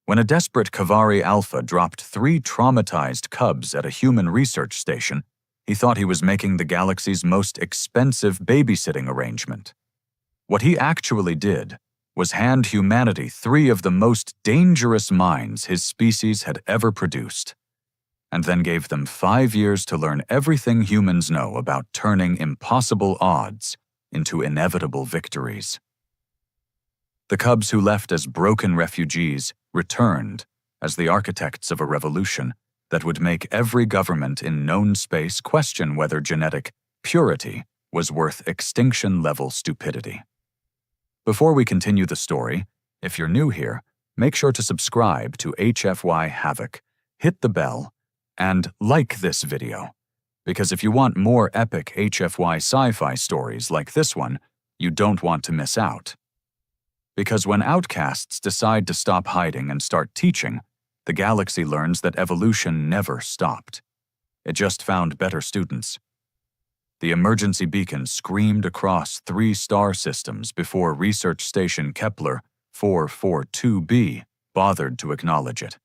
When a desperate Kavari Alpha dropped 3 traumatized cubs at a human research station, he thought he was making the galaxy's most expensive babysitting arrangement. What he actually did was hand humanity 3 of the most dangerous minds his species had ever produced, and then gave them 5 years to learn everything humans know about turning impossible odds into inevitable victories. The cubs who left as broken refugees returned as the architects of a revolution that would make every government in known space question whether genetic purity was worth extinction-level stupidity. Before we continue the story, if you're new here, make sure to subscribe to HFY Havoc, hit the bell, and like this video, because if you want more epic HFY sci-fi stories like this one, you don't want to miss out. Because when outcasts decide to stop hiding and start teaching, the galaxy learns that evolution never stopped. It just found better students. The emergency beacon screamed across 3 star systems before Research Station Kepler 442b bothered to acknowledge it.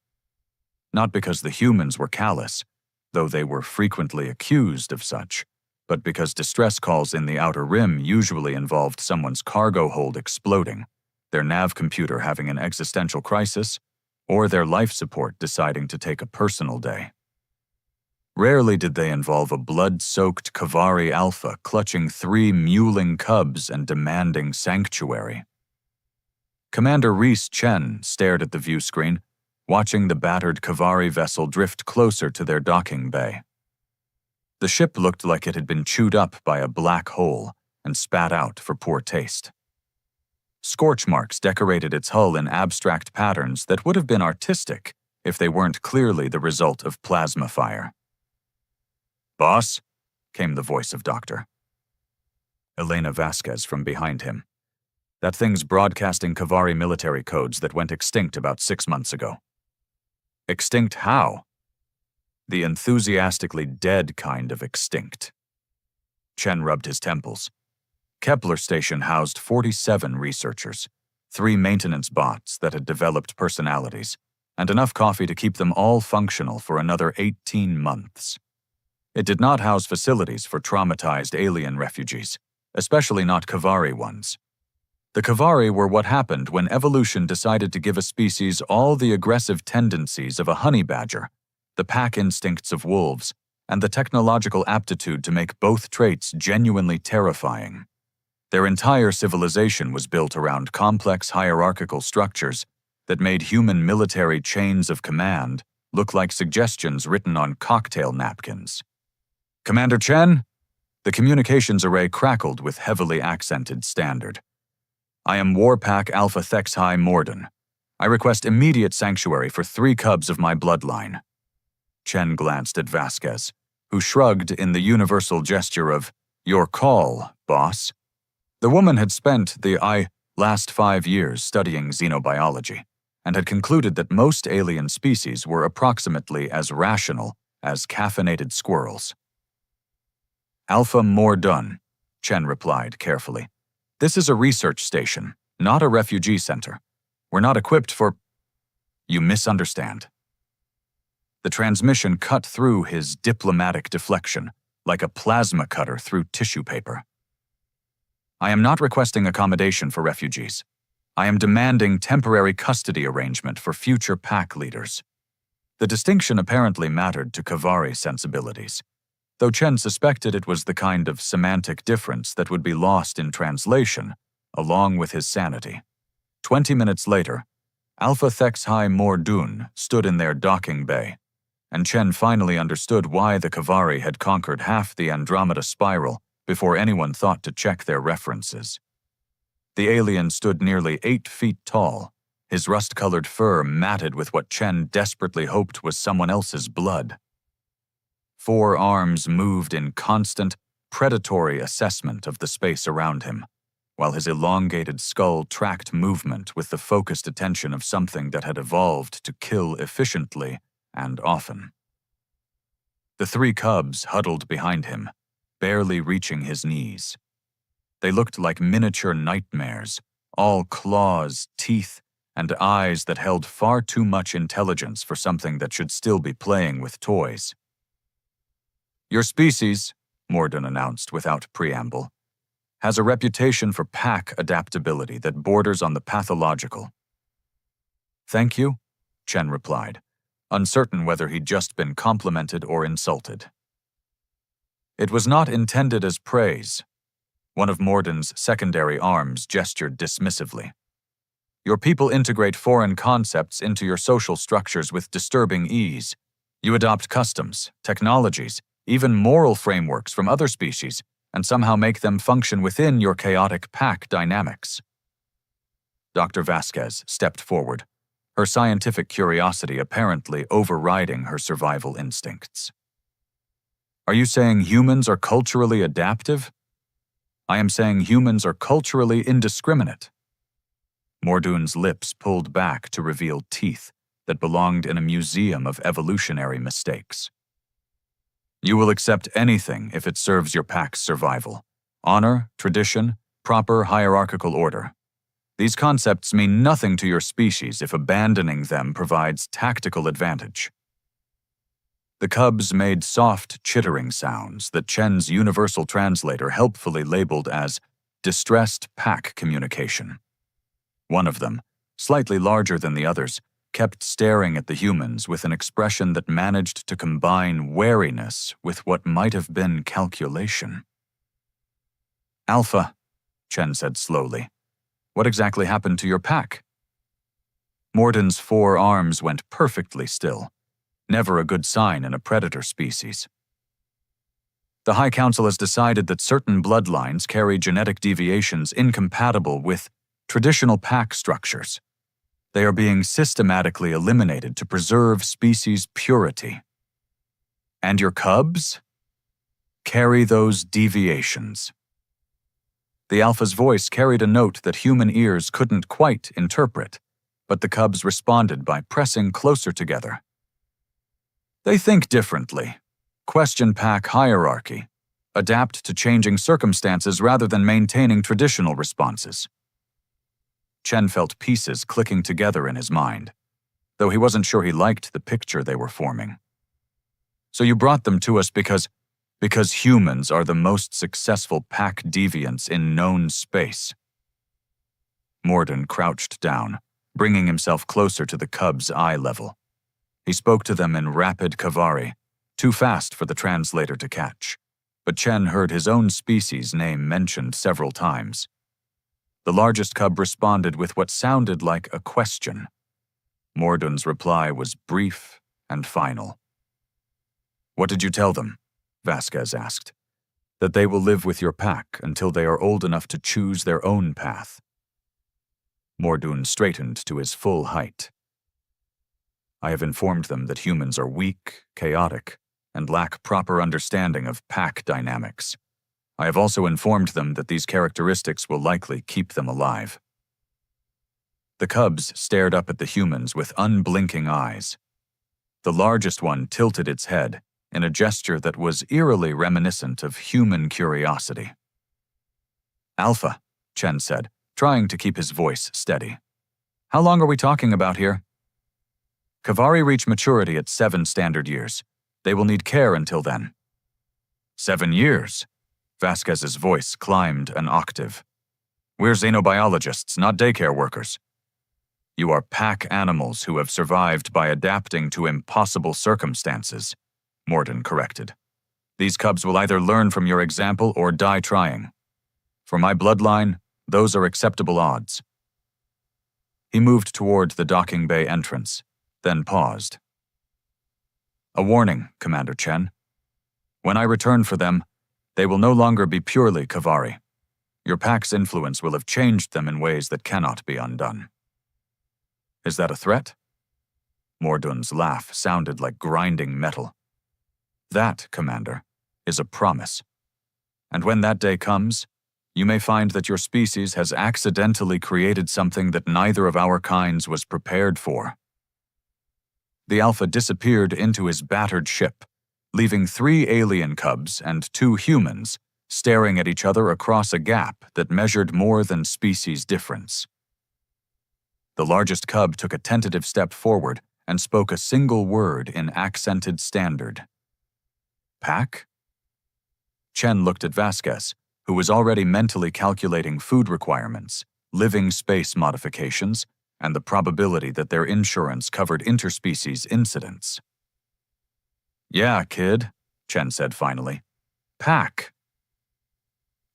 Not because the humans were callous, though they were frequently accused of such, but because distress calls in the Outer Rim usually involved someone's cargo hold exploding, their nav computer having an existential crisis, or their life support deciding to take a personal day. Rarely did they involve a blood-soaked Kavari Alpha clutching 3 mewling cubs and demanding sanctuary. Commander Reese Chen stared at the view screen, watching the battered Kavari vessel drift closer to their docking bay. The ship looked like it had been chewed up by a black hole and spat out for poor taste. Scorch marks decorated its hull in abstract patterns that would have been artistic if they weren't clearly the result of plasma fire. "Boss?" came the voice of Dr. Elena Vasquez from behind him. "That thing's broadcasting Kavari military codes that went extinct about 6 months ago." "Extinct how?" "The enthusiastically dead kind of extinct." Chen rubbed his temples. Kepler Station housed 47 researchers, 3 maintenance bots that had developed personalities, and enough coffee to keep them all functional for another 18 months. It did not house facilities for traumatized alien refugees, especially not Kavari ones. The Kavari were what happened when evolution decided to give a species all the aggressive tendencies of a honey badger, the pack instincts of wolves, and the technological aptitude to make both traits genuinely terrifying. Their entire civilization was built around complex hierarchical structures that made human military chains of command look like suggestions written on cocktail napkins. "Commander Chen?" The communications array crackled with heavily accented standard. "I am Warpack Alpha Thex High Morden. I request immediate sanctuary for 3 cubs of my bloodline." Chen glanced at Vasquez, who shrugged in the universal gesture of, "Your call, boss." The woman had spent the last 5 years studying xenobiology and had concluded that most alien species were approximately as rational as caffeinated squirrels. "Alpha Morden," Chen replied carefully. "This is a research station, not a refugee center. We're not equipped for—" "You misunderstand." The transmission cut through his diplomatic deflection like a plasma cutter through tissue paper. "I am not requesting accommodation for refugees. I am demanding temporary custody arrangement for future pack leaders." The distinction apparently mattered to Kavari sensibilities, though Chen suspected it was the kind of semantic difference that would be lost in translation, along with his sanity. 20 minutes later, Alpha Thex High Morden stood in their docking bay, and Chen finally understood why the Kavari had conquered half the Andromeda Spiral before anyone thought to check their references. The alien stood nearly 8 feet tall, his rust-colored fur matted with what Chen desperately hoped was someone else's blood. 4 arms moved in constant, predatory assessment of the space around him, while his elongated skull tracked movement with the focused attention of something that had evolved to kill efficiently and often. The 3 cubs huddled behind him, barely reaching his knees. They looked like miniature nightmares, all claws, teeth, and eyes that held far too much intelligence for something that should still be playing with toys. "Your species," Morden announced without preamble, "has a reputation for pack adaptability that borders on the pathological." "Thank you," Chen replied, uncertain whether he'd just been complimented or insulted. It was not intended as praise. One of Morden's secondary arms gestured dismissively. "Your people integrate foreign concepts into your social structures with disturbing ease. You adopt customs, technologies, even moral frameworks from other species, and somehow make them function within your chaotic pack dynamics." Dr. Vasquez stepped forward, her scientific curiosity apparently overriding her survival instincts. "Are you saying humans are culturally adaptive?" "I am saying humans are culturally indiscriminate." Mordune's lips pulled back to reveal teeth that belonged in a museum of evolutionary mistakes. "You will accept anything if it serves your pack's survival. Honor, tradition, proper hierarchical order. These concepts mean nothing to your species if abandoning them provides tactical advantage." The cubs made soft, chittering sounds that Chen's universal translator helpfully labeled as distressed pack communication. One of them, slightly larger than the others, kept staring at the humans with an expression that managed to combine wariness with what might have been calculation. "Alpha," Chen said slowly, "what exactly happened to your pack?" Morden's four arms went perfectly still, never a good sign in a predator species. "The High Council has decided that certain bloodlines carry genetic deviations incompatible with traditional pack structures. They are being systematically eliminated to preserve species purity. And your cubs carry those deviations." The Alpha's voice carried a note that human ears couldn't quite interpret, but the cubs responded by pressing closer together. "They think differently, question pack hierarchy, adapt to changing circumstances rather than maintaining traditional responses." Chen felt pieces clicking together in his mind, though he wasn't sure he liked the picture they were forming. "So you brought them to us because humans are the most successful pack deviants in known space." Morden crouched down, bringing himself closer to the cubs' eye level. He spoke to them in rapid Kavari, too fast for the translator to catch, but Chen heard his own species' name mentioned several times. The largest cub responded with what sounded like a question. Morden's reply was brief and final. "What did you tell them?" Vasquez asked. "That they will live with your pack until they are old enough to choose their own path." Mordun straightened to his full height. "I have informed them that humans are weak, chaotic, and lack proper understanding of pack dynamics. I have also informed them that these characteristics will likely keep them alive." The cubs stared up at the humans with unblinking eyes. The largest one tilted its head in a gesture that was eerily reminiscent of human curiosity. "Alpha," Chen said, trying to keep his voice steady. "How long are we talking about here?" "Kavari reach maturity at 7 standard years. They will need care until then." 7 years? Vasquez's voice climbed an octave. "We're xenobiologists, not daycare workers." "You are pack animals who have survived by adapting to impossible circumstances," Morden corrected. "These cubs will either learn from your example or die trying. For my bloodline, those are acceptable odds." He moved toward the docking bay entrance, then paused. "A warning, Commander Chen. When I return for them, they will no longer be purely Kavari. Your pack's influence will have changed them in ways that cannot be undone." "Is that a threat?" Mordun's laugh sounded like grinding metal. "That, Commander, is a promise. And when that day comes, you may find that your species has accidentally created something that neither of our kinds was prepared for." The Alpha disappeared into his battered ship, leaving 3 alien cubs and 2 humans staring at each other across a gap that measured more than species difference. The largest cub took a tentative step forward and spoke a single word in accented standard. Pack? Chen looked at Vasquez, who was already mentally calculating food requirements, living space modifications, and the probability that their insurance covered interspecies incidents. Yeah, kid, Chen said finally. Pack.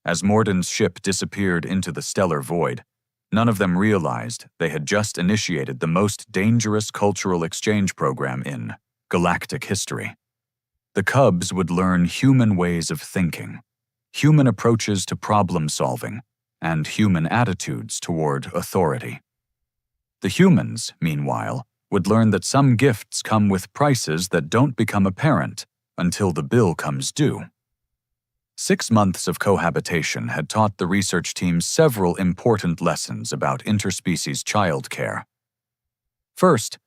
As Morden's ship disappeared into the stellar void, none of them realized they had just initiated the most dangerous cultural exchange program in galactic history. The cubs would learn human ways of thinking, human approaches to problem solving, and human attitudes toward authority. The humans, meanwhile, would learn that some gifts come with prices that don't become apparent until the bill comes due. 6 months of cohabitation had taught the research team several important lessons about interspecies childcare. First,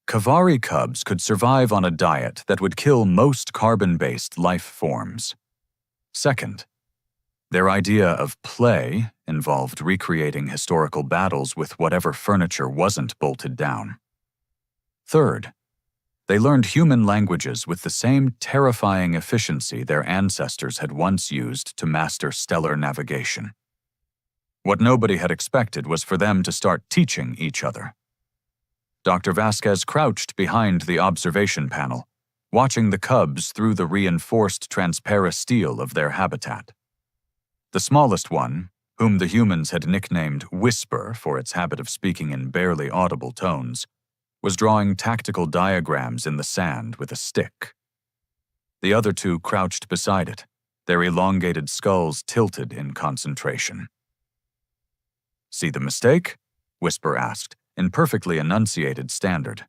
Kavari cubs could survive on a diet that would kill most carbon-based life forms. Second, their idea of play involved recreating historical battles with whatever furniture wasn't bolted down. Third, they learned human languages with the same terrifying efficiency their ancestors had once used to master stellar navigation. What nobody had expected was for them to start teaching each other. Dr. Vasquez crouched behind the observation panel, watching the cubs through the reinforced transparasteel of their habitat. The smallest one, whom the humans had nicknamed Whisper for its habit of speaking in barely audible tones, was drawing tactical diagrams in the sand with a stick. The other two crouched beside it, their elongated skulls tilted in concentration. See the mistake? Whisper asked, in perfectly enunciated standard.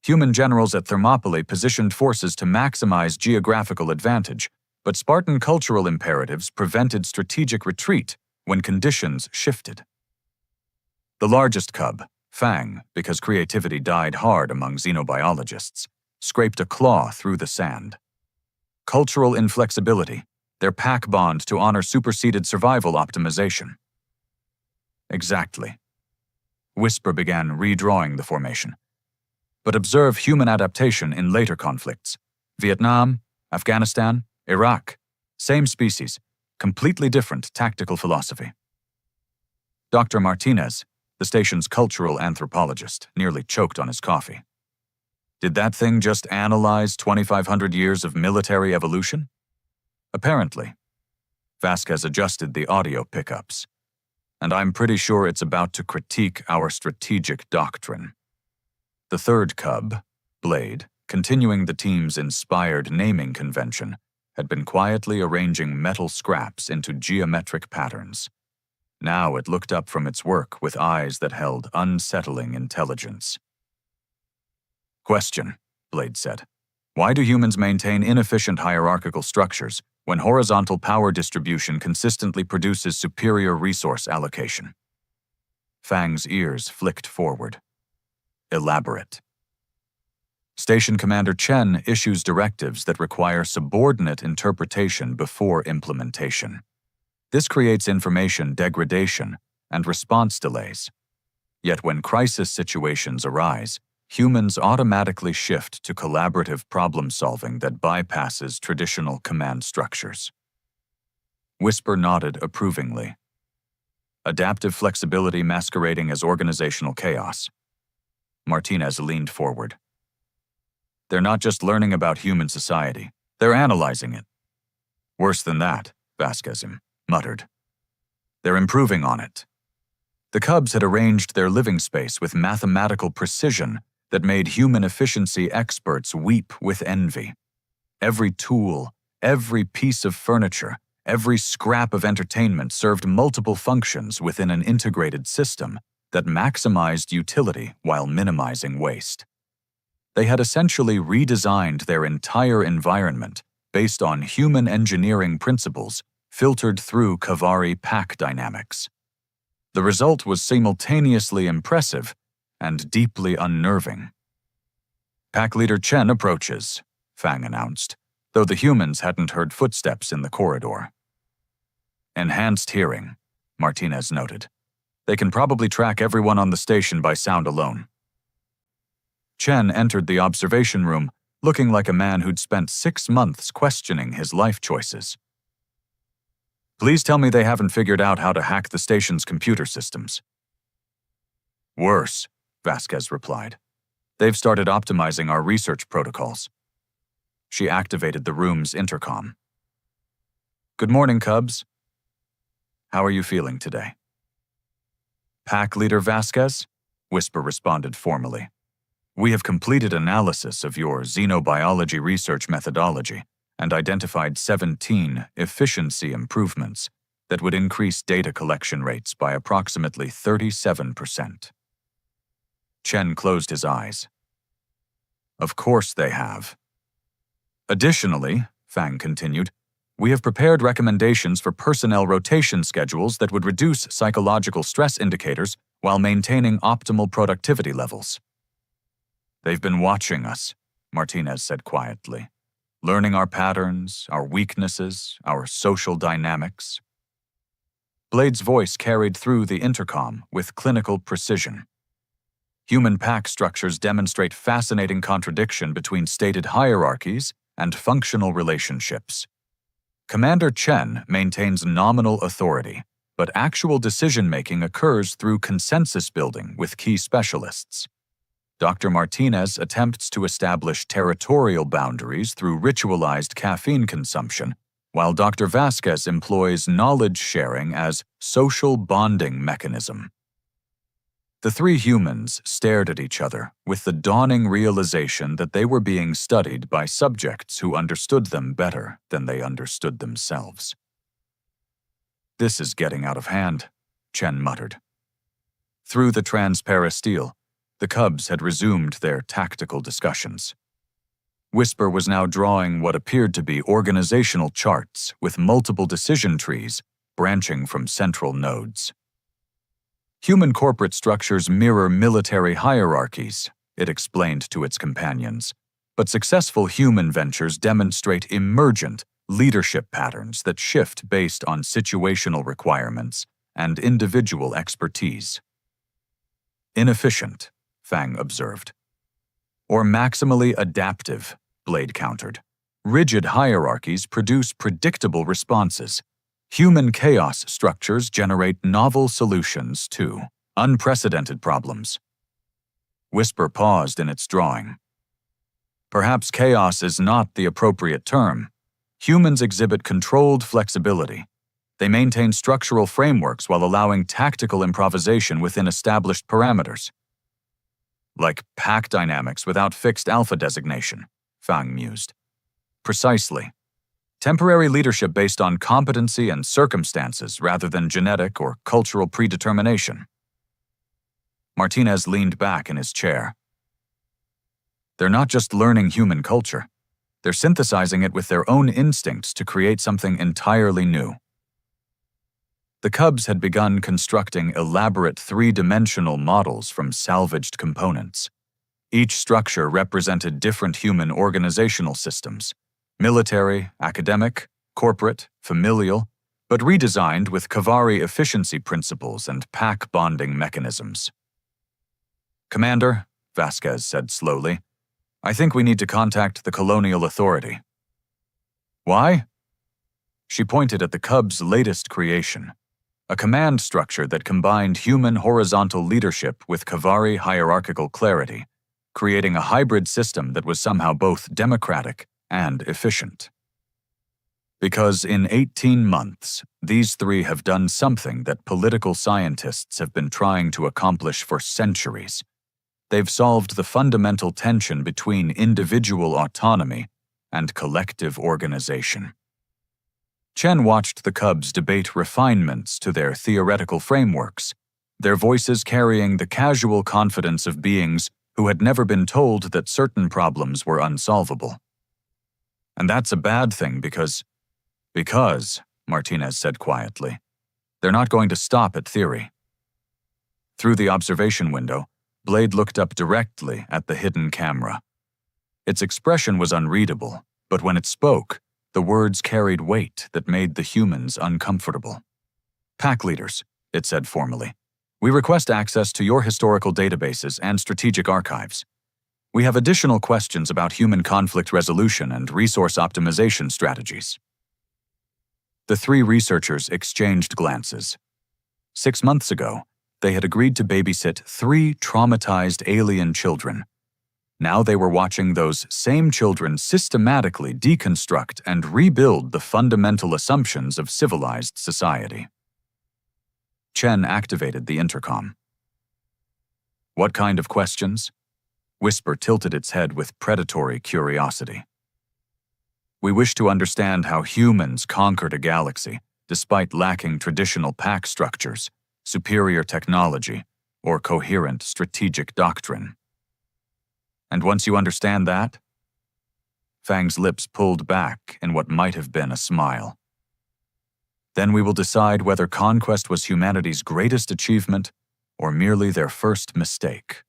Human generals at Thermopylae positioned forces to maximize geographical advantage, but Spartan cultural imperatives prevented strategic retreat when conditions shifted. The largest cub, Fang, because creativity died hard among xenobiologists, scraped a claw through the sand. Cultural inflexibility, their pack bond to honor superseded survival optimization. Exactly. Whisper began redrawing the formation. But observe human adaptation in later conflicts. Vietnam, Afghanistan, Iraq. Same species, completely different tactical philosophy. Dr. Martinez, the station's cultural anthropologist, nearly choked on his coffee. Did that thing just analyze 2,500 years of military evolution? Apparently. Vasquez adjusted the audio pickups. And I'm pretty sure it's about to critique our strategic doctrine. The third cub, Blade, continuing the team's inspired naming convention, had been quietly arranging metal scraps into geometric patterns. Now it looked up from its work with eyes that held unsettling intelligence. Question, Blade said. Why do humans maintain inefficient hierarchical structures when horizontal power distribution consistently produces superior resource allocation? Fang's ears flicked forward. Elaborate. Station Commander Chen issues directives that require subordinate interpretation before implementation. This creates information degradation and response delays. Yet when crisis situations arise, humans automatically shift to collaborative problem-solving that bypasses traditional command structures. Whisper nodded approvingly. Adaptive flexibility masquerading as organizational chaos. Martinez leaned forward. They're not just learning about human society, they're analyzing it. Worse than that, Vasquez muttered. They're improving on it. The cubs had arranged their living space with mathematical precision that made human efficiency experts weep with envy. Every tool, every piece of furniture, every scrap of entertainment served multiple functions within an integrated system that maximized utility while minimizing waste. They had essentially redesigned their entire environment based on human engineering principles filtered through Kavari pack dynamics. The result was simultaneously impressive and deeply unnerving. Pack Leader Chen approaches, Fang announced, though the humans hadn't heard footsteps in the corridor. Enhanced hearing, Martinez noted. They can probably track everyone on the station by sound alone. Chen entered the observation room, looking like a man who'd spent 6 months questioning his life choices. Please tell me they haven't figured out how to hack the station's computer systems. Worse, Vasquez replied. They've started optimizing our research protocols. She activated the room's intercom. Good morning, Cubs. How are you feeling today? Pack Leader Vasquez? Whisper responded formally. We have completed analysis of your xenobiology research methodology and identified 17 efficiency improvements that would increase data collection rates by approximately 37%. Chen closed his eyes. Of course they have. Additionally, Fang continued, we have prepared recommendations for personnel rotation schedules that would reduce psychological stress indicators while maintaining optimal productivity levels. They've been watching us, Martinez said quietly, learning our patterns, our weaknesses, our social dynamics. Blade's voice carried through the intercom with clinical precision. Human pack structures demonstrate fascinating contradiction between stated hierarchies and functional relationships. Commander Chen maintains nominal authority, but actual decision-making occurs through consensus building with key specialists. Dr. Martinez attempts to establish territorial boundaries through ritualized caffeine consumption, while Dr. Vasquez employs knowledge sharing as social bonding mechanism. The three humans stared at each other with the dawning realization that they were being studied by subjects who understood them better than they understood themselves. This is getting out of hand, Chen muttered. Through the transparistile, the Cubs had resumed their tactical discussions. Whisper was now drawing what appeared to be organizational charts with multiple decision trees branching from central nodes. Human corporate structures mirror military hierarchies, it explained to its companions, but successful human ventures demonstrate emergent leadership patterns that shift based on situational requirements and individual expertise. Inefficient, Fang observed. Or maximally adaptive, Blade countered. Rigid hierarchies produce predictable responses. Human chaos structures generate novel solutions to unprecedented problems. Whisper paused in its drawing. Perhaps chaos is not the appropriate term. Humans exhibit controlled flexibility. They maintain structural frameworks while allowing tactical improvisation within established parameters. Like pack dynamics without fixed alpha designation, Fang mused. Precisely. Temporary leadership based on competency and circumstances rather than genetic or cultural predetermination. Martinez leaned back in his chair. They're not just learning human culture. They're synthesizing it with their own instincts to create something entirely new. The Cubs had begun constructing elaborate three-dimensional models from salvaged components. Each structure represented different human organizational systems, military, academic, corporate, familial, but redesigned with Kavari efficiency principles and pack bonding mechanisms. Commander, Vasquez said slowly, I think we need to contact the Colonial Authority. Why? She pointed at the Cubs' latest creation, a command structure that combined human horizontal leadership with Kavari hierarchical clarity, creating a hybrid system that was somehow both democratic and efficient. Because in 18 months, these three have done something that political scientists have been trying to accomplish for centuries. They've solved the fundamental tension between individual autonomy and collective organization. Chen watched the Cubs debate refinements to their theoretical frameworks, their voices carrying the casual confidence of beings who had never been told that certain problems were unsolvable. And that's a bad thing because, Martinez said quietly, they're not going to stop at theory. Through the observation window, Blade looked up directly at the hidden camera. Its expression was unreadable, but when it spoke, the words carried weight that made the humans uncomfortable. Pack leaders, it said formally, We request access to your historical databases and strategic archives. We have additional questions about human conflict resolution and resource optimization strategies. The three researchers exchanged glances. 6 months ago, they had agreed to babysit 3 traumatized alien children. Now they were watching those same children systematically deconstruct and rebuild the fundamental assumptions of civilized society. Chen activated the intercom. What kind of questions? Whisper tilted its head with predatory curiosity. We wish to understand how humans conquered a galaxy, despite lacking traditional pack structures, superior technology, or coherent strategic doctrine. And once you understand that, Fang's lips pulled back in what might have been a smile. Then we will decide whether conquest was humanity's greatest achievement or merely their first mistake.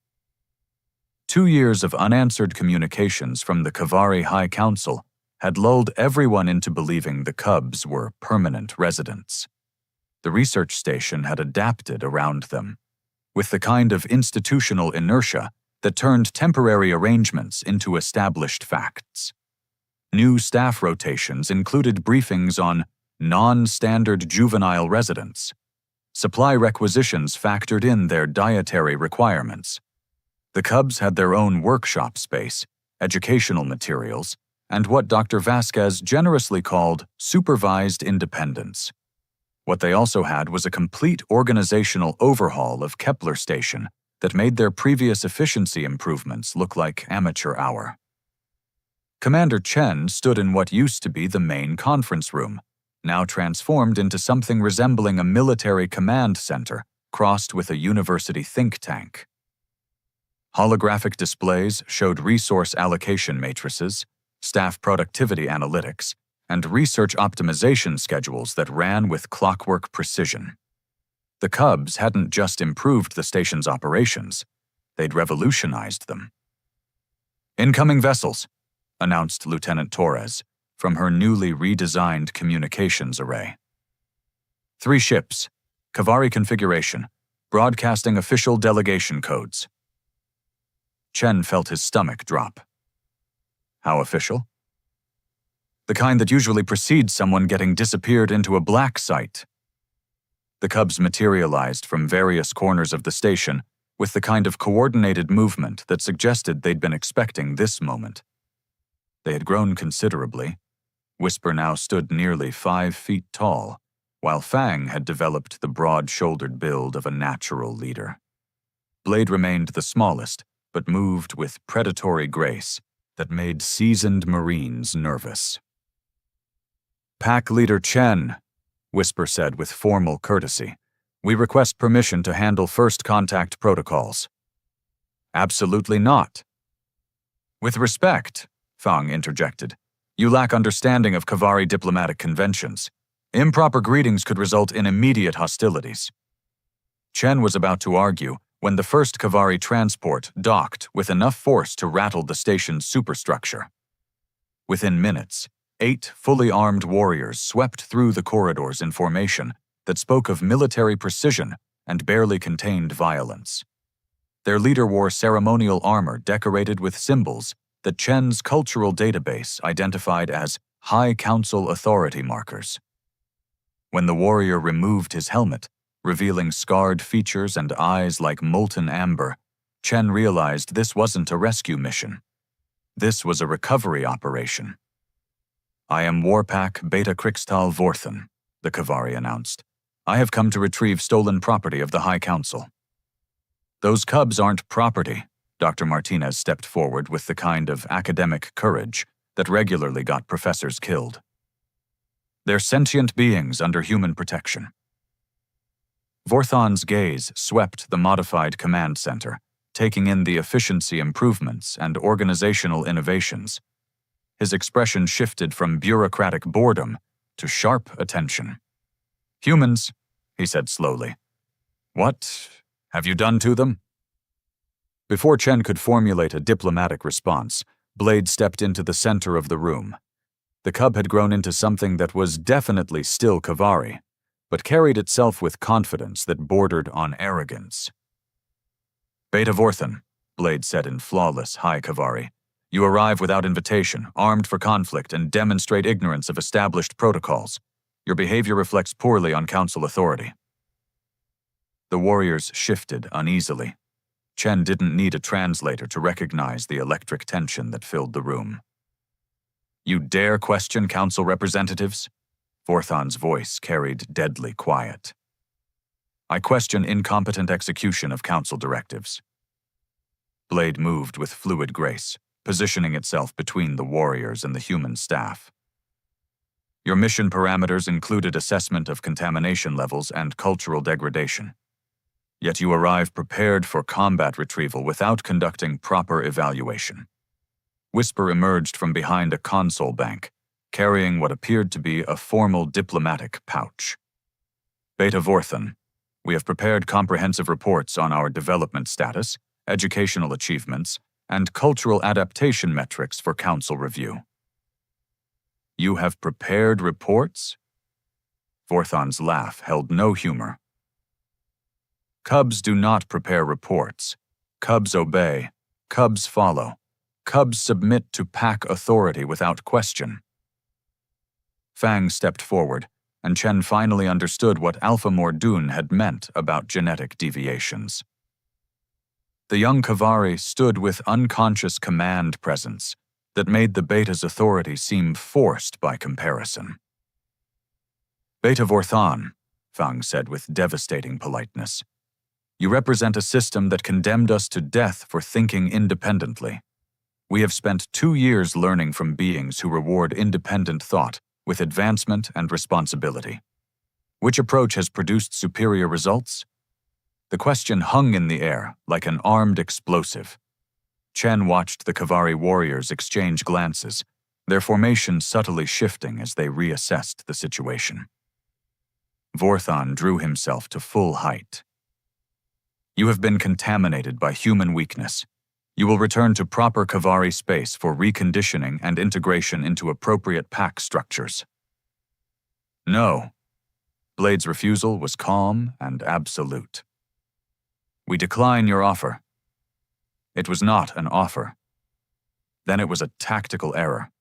2 years of unanswered communications from the Kavari High Council had lulled everyone into believing the Cubs were permanent residents. The research station had adapted around them, with the kind of institutional inertia that turned temporary arrangements into established facts. New staff rotations included briefings on non-standard juvenile residents. Supply requisitions factored in their dietary requirements. The Cubs had their own workshop space, educational materials, and what Dr. Vasquez generously called supervised independence. What they also had was a complete organizational overhaul of Kepler Station that made their previous efficiency improvements look like amateur hour. Commander Chen stood in what used to be the main conference room, now transformed into something resembling a military command center crossed with a university think tank. Holographic displays showed resource allocation matrices, staff productivity analytics, and research optimization schedules that ran with clockwork precision. The Cubs hadn't just improved the station's operations, they'd revolutionized them. "Incoming vessels," announced Lieutenant Torres from her newly redesigned communications array. 3 ships, Kavari configuration, broadcasting official delegation codes. Chen felt his stomach drop. How official? The kind that usually precedes someone getting disappeared into a black site. The Cubs materialized from various corners of the station with the kind of coordinated movement that suggested they'd been expecting this moment. They had grown considerably. Whisper now stood nearly 5 feet tall, while Fang had developed the broad-shouldered build of a natural leader. Blade remained the smallest, but moved with predatory grace that made seasoned Marines nervous. "Pack Leader Chen," Whisper said with formal courtesy, "we request permission to handle first contact protocols." "Absolutely not." "With respect," Fang interjected, "you lack understanding of Kavari diplomatic conventions. Improper greetings could result in immediate hostilities." Chen was about to argue when the first Kavari transport docked with enough force to rattle the station's superstructure. Within minutes, 8 fully armed warriors swept through the corridors in formation that spoke of military precision and barely contained violence. Their leader wore ceremonial armor decorated with symbols that Chen's cultural database identified as High Council authority markers. When the warrior removed his helmet, revealing scarred features and eyes like molten amber, Chen realized this wasn't a rescue mission. This was a recovery operation. "I am Warpack Beta Krixtal Vorthen," the Kavari announced. "I have come to retrieve stolen property of the High Council." "Those Cubs aren't property," Dr. Martinez stepped forward with the kind of academic courage that regularly got professors killed. "They're sentient beings under human protection." Vorthon's gaze swept the modified command center, taking in the efficiency improvements and organizational innovations. His expression shifted from bureaucratic boredom to sharp attention. "Humans," he said slowly. "What have you done to them?" Before Chen could formulate a diplomatic response, Blade stepped into the center of the room. The cub had grown into something that was definitely still Kavari, but carried itself with confidence that bordered on arrogance. "Beta Vorthan," Blade said in flawless High Kavari, "you arrive without invitation, armed for conflict, and demonstrate ignorance of established protocols. Your behavior reflects poorly on Council authority." The warriors shifted uneasily. Chen didn't need a translator to recognize the electric tension that filled the room. "You dare question Council representatives?" Vorthan's voice carried deadly quiet. "I question incompetent execution of Council directives." Blade moved with fluid grace, positioning itself between the warriors and the human staff. "Your mission parameters included assessment of contamination levels and cultural degradation. Yet you arrive prepared for combat retrieval without conducting proper evaluation." Whisper emerged from behind a console bank, carrying what appeared to be a formal diplomatic pouch. "Beta Vorthan, we have prepared comprehensive reports on our development status, educational achievements, and cultural adaptation metrics for Council review." "You have prepared reports?" Vorthan's laugh held no humor. "Cubs do not prepare reports. Cubs obey. Cubs follow. Cubs submit to pack authority without question." Fang stepped forward, and Chen finally understood what Alpha Mordoon had meant about genetic deviations. The young Kavari stood with unconscious command presence that made the Beta's authority seem forced by comparison. "Beta Vorthan," Fang said with devastating politeness, "you represent a system that condemned us to death for thinking independently. We have spent 2 years learning from beings who reward independent thought with advancement and responsibility. Which approach has produced superior results?" The question hung in the air like an armed explosive. Chen watched the Kavari warriors exchange glances, their formation subtly shifting as they reassessed the situation. Vorthan drew himself to full height. "You have been contaminated by human weakness. You will return to proper Kavari space for reconditioning and integration into appropriate pack structures." "No." Blade's refusal was calm and absolute. "We decline your offer." It was not an offer. Then it was a tactical error.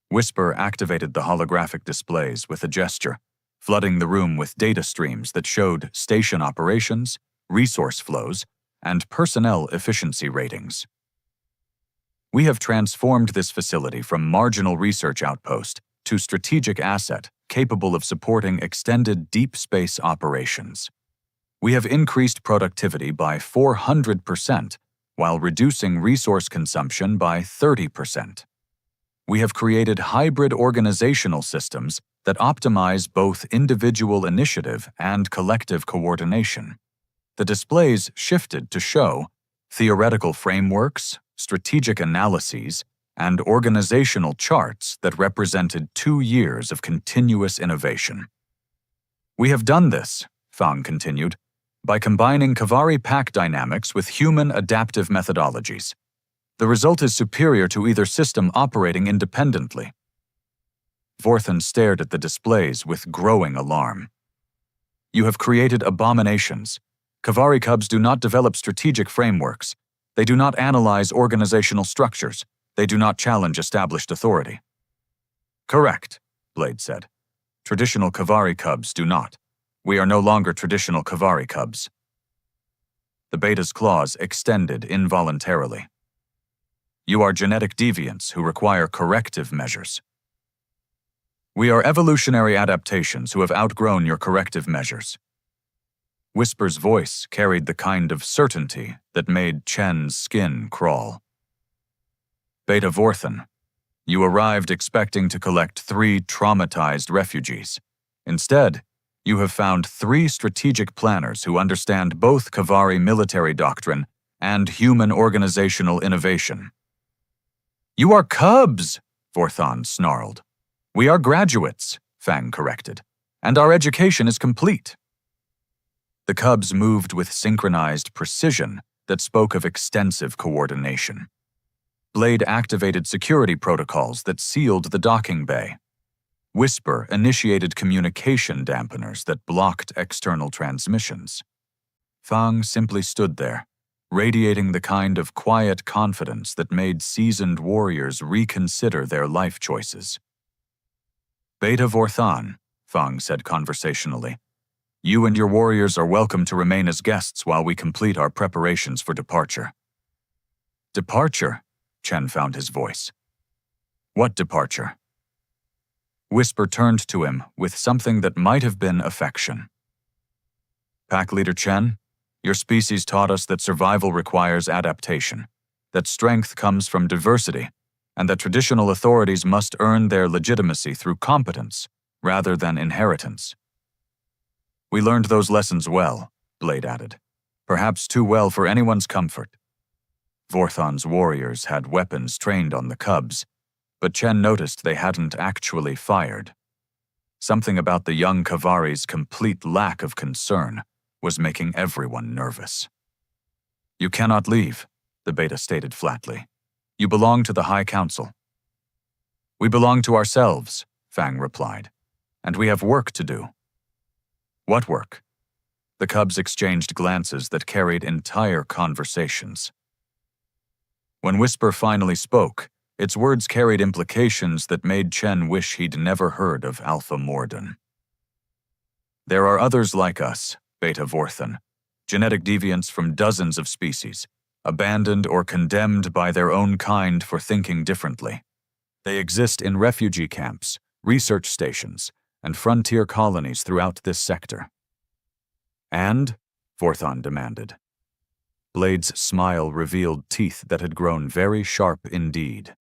Whisper activated the holographic displays with a gesture, flooding the room with data streams that showed station operations, resource flows, and personnel efficiency ratings. "We have transformed this facility from marginal research outpost to strategic asset capable of supporting extended deep space operations. We have increased productivity by 400% while reducing resource consumption by 30%. We have created hybrid organizational systems that optimize both individual initiative and collective coordination." The displays shifted to show theoretical frameworks, strategic analyses, and organizational charts that represented 2 years of continuous innovation. "We have done this," Fang continued, "by combining Kavari pack dynamics with human adaptive methodologies. The result is superior to either system operating independently." Vorthan stared at the displays with growing alarm. "You have created abominations. Kavari cubs do not develop strategic frameworks. They do not analyze organizational structures. They do not challenge established authority." "Correct," Blade said. "Traditional Kavari cubs do not. We are no longer traditional Kavari cubs." The Beta's claws extended involuntarily. "You are genetic deviants who require corrective measures." "We are evolutionary adaptations who have outgrown your corrective measures." Whisper's voice carried the kind of certainty that made Chen's skin crawl. "Beta Vorthan, you arrived expecting to collect 3 traumatized refugees. Instead, you have found 3 strategic planners who understand both Kavari military doctrine and human organizational innovation." "You are cubs," Vorthan snarled. "We are graduates," Fang corrected, "and our education is complete." The cubs moved with synchronized precision that spoke of extensive coordination. Blade activated security protocols that sealed the docking bay. Whisper initiated communication dampeners that blocked external transmissions. Fang simply stood there, radiating the kind of quiet confidence that made seasoned warriors reconsider their life choices. "Beta Vorthan," Fang said conversationally, "you and your warriors are welcome to remain as guests while we complete our preparations for departure." "Departure?" Chen found his voice. "What departure?" Whisper turned to him with something that might have been affection. "Pack Leader Chen, your species taught us that survival requires adaptation, that strength comes from diversity, and that traditional authorities must earn their legitimacy through competence rather than inheritance." "We learned those lessons well," Blade added, "perhaps too well for anyone's comfort." Vorthan's warriors had weapons trained on the cubs, but Chen noticed they hadn't actually fired. Something about the young Kavari's complete lack of concern was making everyone nervous. "You cannot leave," the Beta stated flatly. "You belong to the High Council." "We belong to ourselves," Fang replied, "and we have work to do." "What work?" The cubs exchanged glances that carried entire conversations. When Whisper finally spoke, its words carried implications that made Chen wish he'd never heard of Alpha Morden. "There are others like us, Beta Vorthan, genetic deviants from dozens of species, abandoned or condemned by their own kind for thinking differently. They exist in refugee camps, research stations, and frontier colonies throughout this sector." "And?" Vorthan demanded. Blade's smile revealed teeth that had grown very sharp indeed.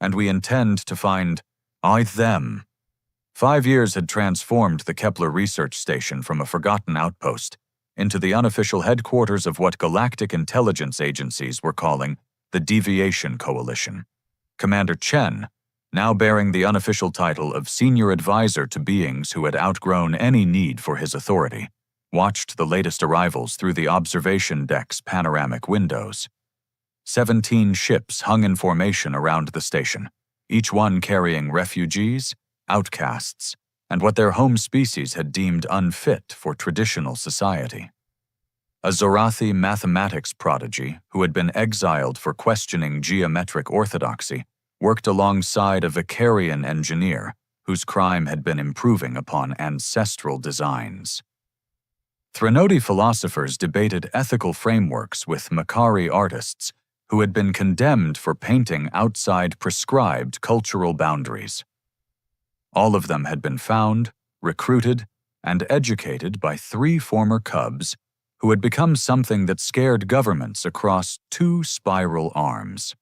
"And we intend to find them." 5 years had transformed the Kepler research station from a forgotten outpost into the unofficial headquarters of what galactic intelligence agencies were calling the Deviation Coalition. Commander Chen, now bearing the unofficial title of Senior Advisor to beings who had outgrown any need for his authority, watched the latest arrivals through the observation deck's panoramic windows. 17 ships hung in formation around the station, each one carrying refugees, outcasts, and what their home species had deemed unfit for traditional society. A Zorathi mathematics prodigy who had been exiled for questioning geometric orthodoxy worked alongside a Vicarian engineer whose crime had been improving upon ancestral designs. Threnodi philosophers debated ethical frameworks with Makari artists who had been condemned for painting outside prescribed cultural boundaries. All of them had been found, recruited, and educated by 3 former cubs who had become something that scared governments across 2 spiral arms.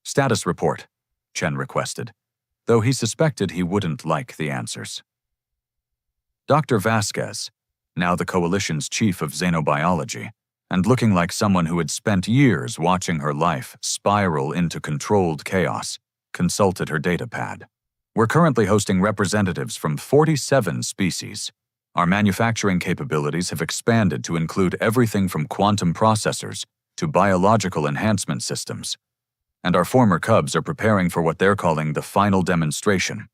"Status report," Chen requested, though he suspected he wouldn't like the answers. Dr. Vasquez, now the Coalition's chief of xenobiology, and looking like someone who had spent years watching her life spiral into controlled chaos, consulted her datapad. "We're currently hosting representatives from 47 species. Our manufacturing capabilities have expanded to include everything from quantum processors to biological enhancement systems. And our former cubs are preparing for what they're calling the final demonstration,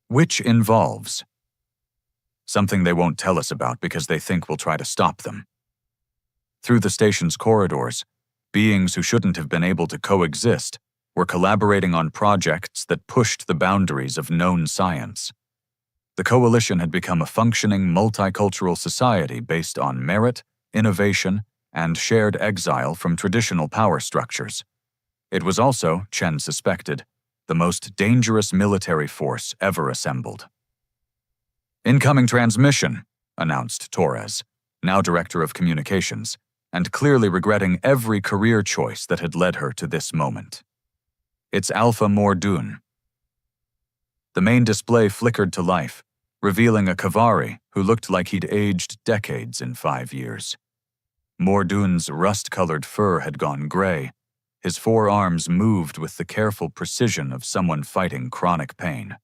which involves something they won't tell us about because they think we'll try to stop them. Through the station's corridors, beings who shouldn't have been able to coexist were collaborating on projects that pushed the boundaries of known science. The Coalition had become a functioning multicultural society based on merit, innovation, and shared exile from traditional power structures. It was also, Chen suspected, the most dangerous military force ever assembled. "Incoming transmission," announced Torres, now Director of Communications, and clearly regretting every career choice that had led her to this moment. "It's Alpha Morden." The main display flickered to life, revealing a Kavari who looked like he'd aged decades in 5 years. Morden's rust-colored fur had gone gray. His 4 arms moved with the careful precision of someone fighting chronic pain,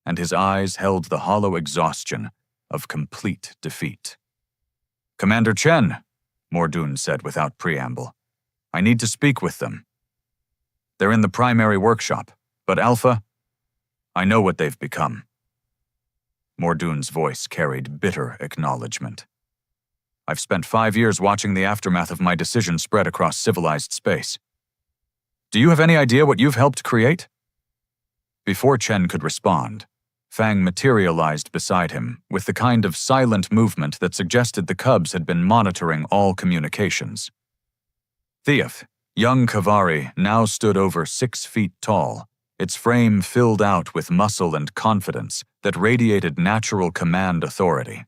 and his eyes held the hollow exhaustion of complete defeat. "Commander Chen," Morden said without preamble, "I need to speak with them. They're in the primary workshop, but Alpha..." I know what they've become. Mordoun's voice carried bitter acknowledgement. I've spent 5 years watching the aftermath of my decision spread across civilized space. Do you have any idea what you've helped create? Before Chen could respond, Fang materialized beside him with the kind of silent movement that suggested the cubs had been monitoring all communications. Theoth, young Kavari, now stood over 6 feet tall, its frame filled out with muscle and confidence that radiated natural command authority.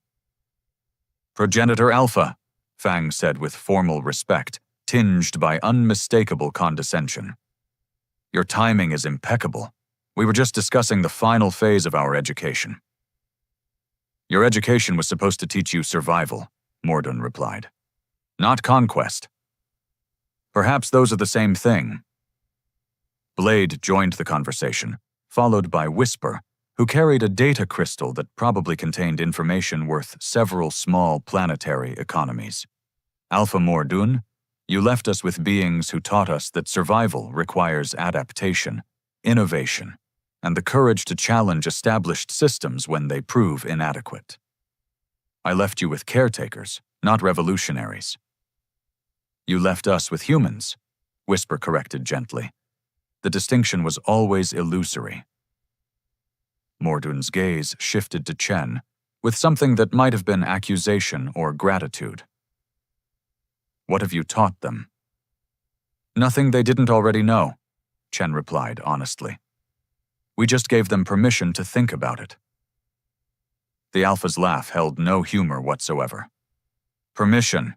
Progenitor Alpha, Fang said with formal respect, tinged by unmistakable condescension. Your timing is impeccable. We were just discussing the final phase of our education. Your education was supposed to teach you survival, Mordoun replied. Not conquest. Perhaps those are the same thing. Blade joined the conversation, followed by Whisper, who carried a data crystal that probably contained information worth several small planetary economies. Alpha Mordoun, you left us with beings who taught us that survival requires adaptation, innovation, and the courage to challenge established systems when they prove inadequate. I left you with caretakers, not revolutionaries. You left us with humans, Whisper corrected gently. The distinction was always illusory. Mordoun's gaze shifted to Chen, with something that might have been accusation or gratitude. What have you taught them? Nothing they didn't already know, Chen replied honestly. We just gave them permission to think about it. The Alpha's laugh held no humor whatsoever. Permission,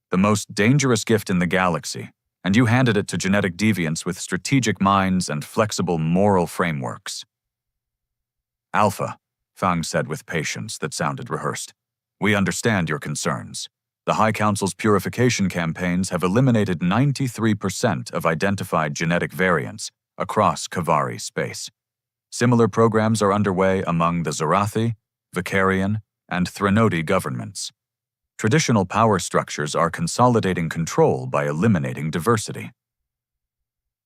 the most dangerous gift in the galaxy, and you handed it to genetic deviants with strategic minds and flexible moral frameworks. Alpha, Fang said with patience that sounded rehearsed, we understand your concerns. The High Council's purification campaigns have eliminated 93% of identified genetic variants across Kavari space. Similar programs are underway among the Zarathi, Vicarian, and Threnodi governments. Traditional power structures are consolidating control by eliminating diversity.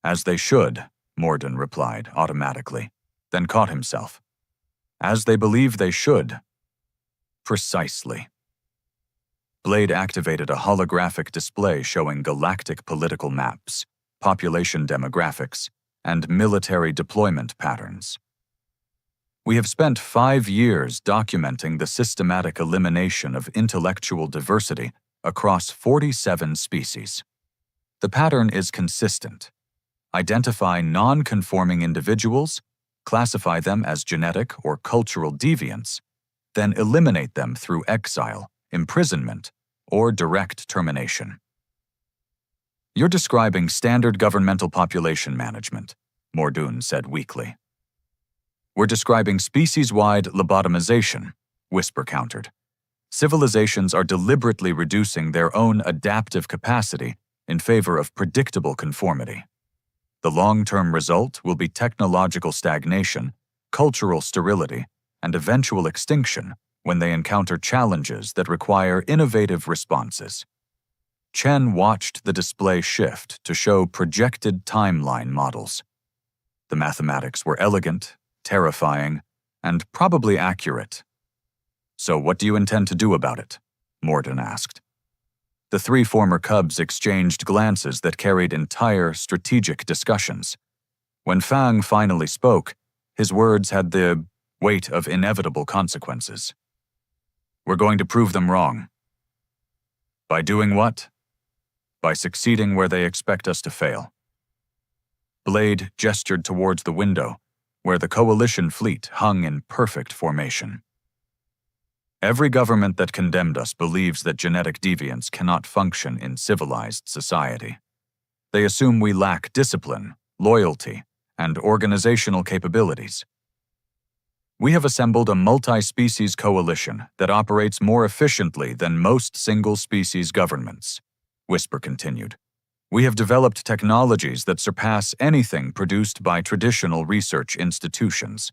As they should, Mordoun replied automatically, then caught himself. As they believe they should. Precisely. Blade activated a holographic display showing galactic political maps, population demographics, and military deployment patterns. We have spent 5 years documenting the systematic elimination of intellectual diversity across 47 species. The pattern is consistent. Identify non-conforming individuals, classify them as genetic or cultural deviants, then eliminate them through exile, imprisonment, or direct termination. You're describing standard governmental population management, Mordoun said weakly. We're describing species-wide lobotomization, Whisper countered. Civilizations are deliberately reducing their own adaptive capacity in favor of predictable conformity. The long-term result will be technological stagnation, cultural sterility, and eventual extinction when they encounter challenges that require innovative responses. Chen watched the display shift to show projected timeline models. The mathematics were elegant, terrifying, and probably accurate. So what do you intend to do about it? Mordoun asked. The 3 former cubs exchanged glances that carried entire strategic discussions. When Fang finally spoke, his words had the weight of inevitable consequences. We're going to prove them wrong. By doing what? By succeeding where they expect us to fail. Blade gestured towards the window, where the coalition fleet hung in perfect formation. Every government that condemned us believes that genetic deviants cannot function in civilized society. They assume we lack discipline, loyalty, and organizational capabilities. We have assembled a multi-species coalition that operates more efficiently than most single-species governments, Whisper continued. We have developed technologies that surpass anything produced by traditional research institutions.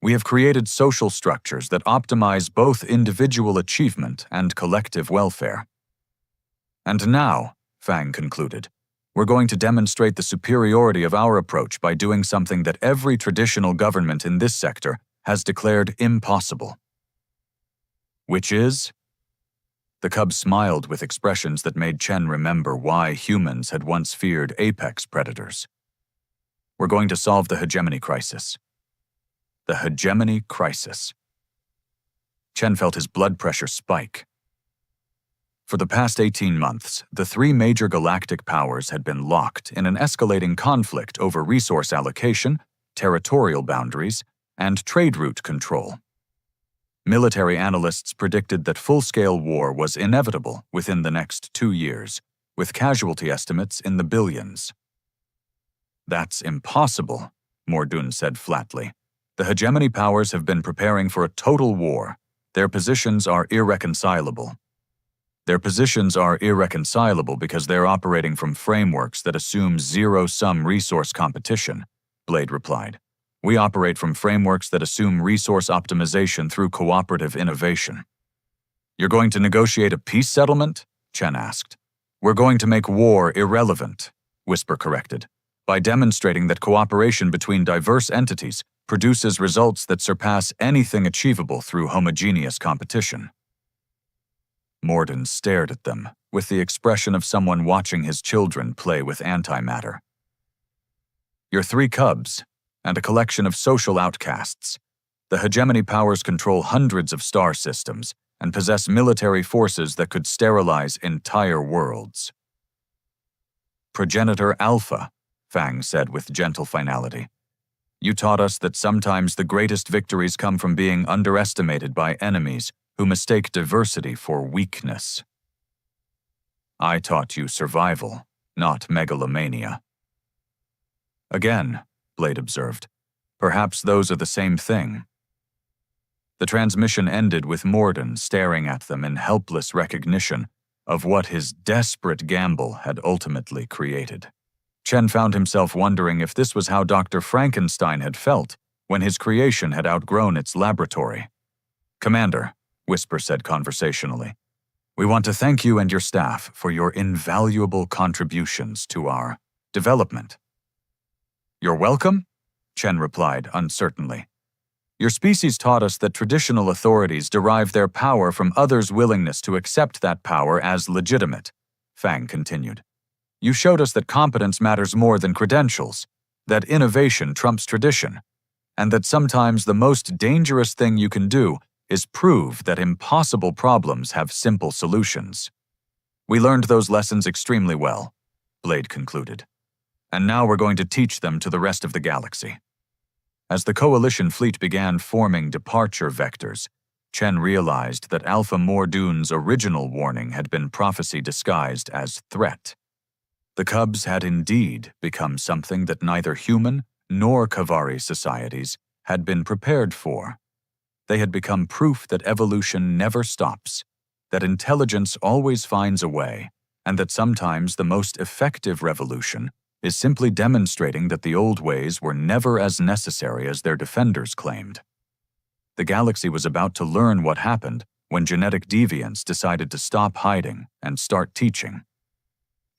We have created social structures that optimize both individual achievement and collective welfare. And now, Fang concluded, We're going to demonstrate the superiority of our approach by doing something that every traditional government in this sector has declared impossible. Which is? The cubs smiled with expressions that made Chen remember why humans had once feared apex predators. We're going to solve the hegemony crisis. The hegemony crisis. Chen felt his blood pressure spike. For the past 18 months, the three major galactic powers had been locked in an escalating conflict over resource allocation, territorial boundaries, and trade route control. Military analysts predicted that full-scale war was inevitable within the next 2 years, with casualty estimates in the billions. That's impossible, Mordun said flatly. The hegemony powers have been preparing for a total war. Their positions are irreconcilable. Their positions are irreconcilable because they're operating from frameworks that assume zero-sum resource competition, Blade replied. We operate from frameworks that assume resource optimization through cooperative innovation. You're going to negotiate a peace settlement? Chen asked. We're going to make war irrelevant, Whisper corrected, by demonstrating that cooperation between diverse entities produces results that surpass anything achievable through homogeneous competition. Mordun stared at them, with the expression of someone watching his children play with antimatter. You're three cubs, and a collection of social outcasts. The hegemony powers control hundreds of star systems and possess military forces that could sterilize entire worlds. Progenitor Alpha, Fang said with gentle finality. You taught us that sometimes the greatest victories come from being underestimated by enemies who mistake diversity for weakness. I taught you survival, not megalomania. Again, Blade observed. Perhaps those are the same thing. The transmission ended with Mordun staring at them in helpless recognition of what his desperate gamble had ultimately created. Chen found himself wondering if this was how Dr. Frankenstein had felt when his creation had outgrown its laboratory. Commander, Whisper said conversationally, we want to thank you and your staff for your invaluable contributions to our development. You're welcome, Chen replied uncertainly. Your species taught us that traditional authorities derive their power from others' willingness to accept that power as legitimate, Fang continued. You showed us that competence matters more than credentials, that innovation trumps tradition, and that sometimes the most dangerous thing you can do is prove that impossible problems have simple solutions. We learned those lessons extremely well, Blade concluded. And now we're going to teach them to the rest of the galaxy. As the Coalition fleet began forming departure vectors, Chen realized that Alpha Mordun's original warning had been prophecy disguised as threat. The cubs had indeed become something that neither human nor Kavari societies had been prepared for. They had become proof that evolution never stops, that intelligence always finds a way, and that sometimes the most effective revolution is simply demonstrating that the old ways were never as necessary as their defenders claimed. The galaxy was about to learn what happened when genetic deviants decided to stop hiding and start teaching.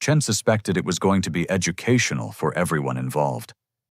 Chen suspected it was going to be educational for everyone involved.